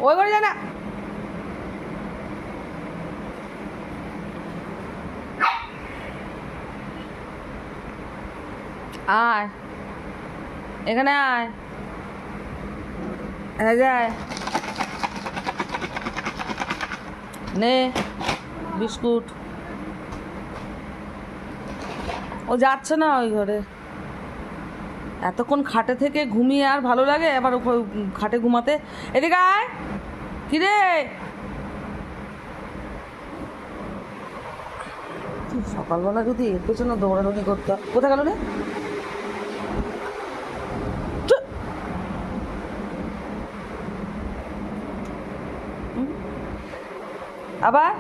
ওই ঘরে যায় না। আয় এখানে আয়, যায় নে বিস্কুট। ও যাচ্ছে না ওই ঘরে। এতক্ষণ খাটে থেকে ঘুমিয়ে আর ভালো লাগে, আবার খাটে ঘুমাতে। এদিকে আয়। কিরে সকালবেলা যদি এর পেছনে দৌড়াদৌড়ি করতাম। কোথায় গেল রে? আবার